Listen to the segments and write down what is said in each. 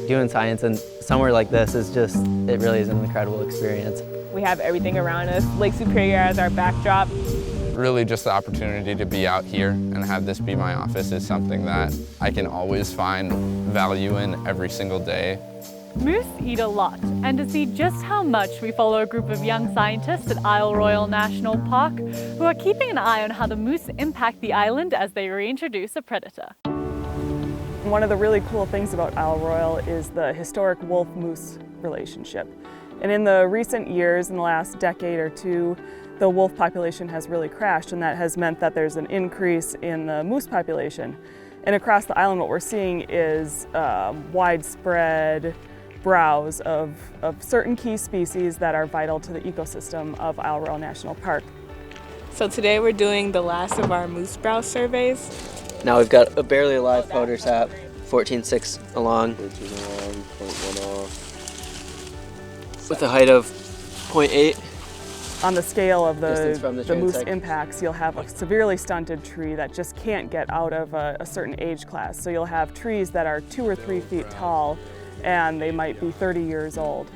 Doing science in somewhere like this is just, it really is an incredible experience. We have everything around us, Lake Superior as our backdrop. Really just the opportunity to be out here and have this be my office is something that I can always find value in every single day. Moose eat a lot, and to see just how much, we follow a group of young scientists at Isle Royale National Park who are keeping an eye on how the moose impact the island as they reintroduce a predator. One of the really cool things about Isle Royale is the historic wolf-moose relationship. And in the recent years, in the last decade or two, the wolf population has really crashed, and that has meant that there's an increase in the moose population. And across the island, what we're seeing is widespread browse of certain key species that are vital to the ecosystem of Isle Royale National Park. So today we're doing the last of our moose browse surveys. Now we've got a barely alive powder sap, 14.6 along, 0.1 off. with a height of 0.8. On the scale of Distance from the the moose transect. impacts, you'll have a severely stunted tree that just can't get out of a certain age class. So you'll have trees that are 2 or 3 feet tall, and they might be 30 years old.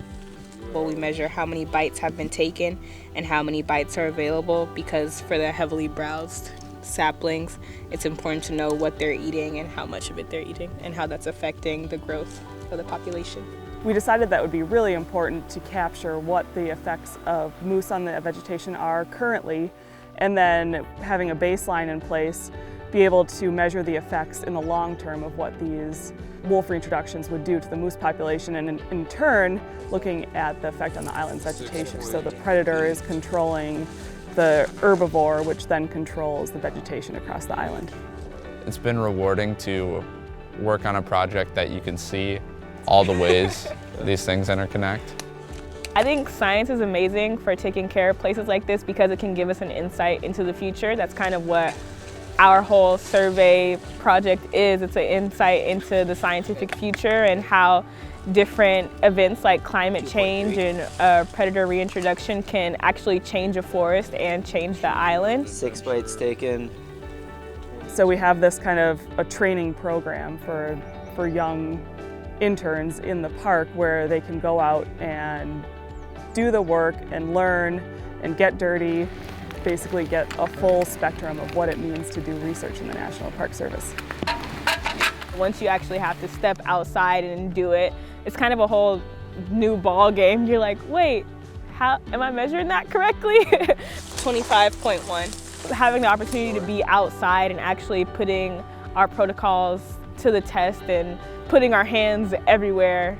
Well, we measure how many bites have been taken and how many bites are available, because for the heavily browsed saplings, it's important to know what they're eating and how much of it they're eating and how that's affecting the growth of the population. We decided that would be really important to capture what the effects of moose on the vegetation are currently, and then having a baseline in place, be able to measure the effects in the long term of what these wolf reintroductions would do to the moose population, and in turn looking at the effect on the island's vegetation. So the predator is controlling the herbivore, which then controls the vegetation across the island. It's been rewarding to work on a project that you can see all the ways these things interconnect. I think science is amazing for taking care of places like this because it can give us an insight into the future. That's kind of what our whole survey project is. It's an insight into the scientific future and how different events like climate change and predator reintroduction can actually change a forest and change the island. 6 bites taken. So we have this kind of a training program for young interns in the park where they can go out and do the work and learn and get dirty, basically get a full spectrum of what it means to do research in the National Park Service. Once you actually have to step outside and do it, it's kind of a whole new ball game. You're like, wait, how am I measuring that correctly? 25.1. Having the opportunity to be outside and actually putting our protocols to the test and putting our hands everywhere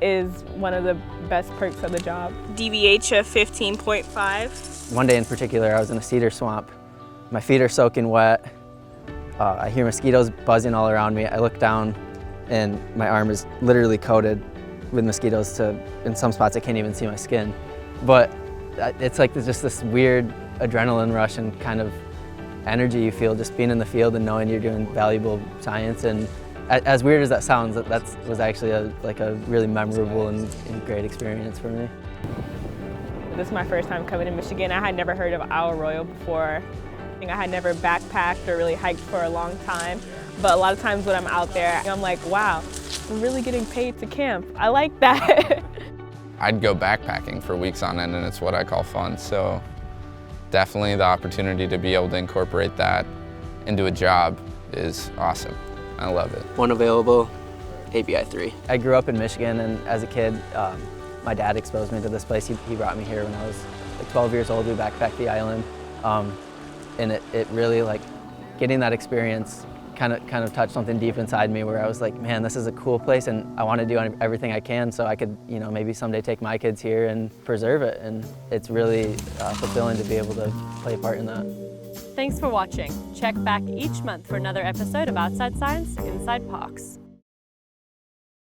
is one of the best perks of the job. DVH of 15.5. One day in particular, I was in a cedar swamp. My feet are soaking wet. I hear mosquitoes buzzing all around me. I look down and my arm is literally coated with mosquitoes in some spots I can't even see my skin. But it's like there's just this weird adrenaline rush and kind of energy you feel just being in the field and knowing you're doing valuable science. And as weird as that sounds, that was actually a really memorable and great experience for me. This is my first time coming to Michigan. I had never heard of Isle Royale before. I had never backpacked or really hiked for a long time, but a lot of times when I'm out there, I'm like, wow, I'm really getting paid to camp. I like that. I'd go backpacking for weeks on end, and it's what I call fun. So definitely the opportunity to be able to incorporate that into a job is awesome. I love it. One available, ABI 3. I grew up in Michigan, and as a kid, my dad exposed me to this place. He brought me here when I was like 12 years old. We backpacked the island. And it really, like, getting that experience kind of touched something deep inside me where I was like, man, this is a cool place and I want to do everything I can so I could, maybe someday take my kids here and preserve it. And it's really fulfilling to be able to play a part in that. Thanks for watching. Check back each month for another episode of Outside Science Inside Parks.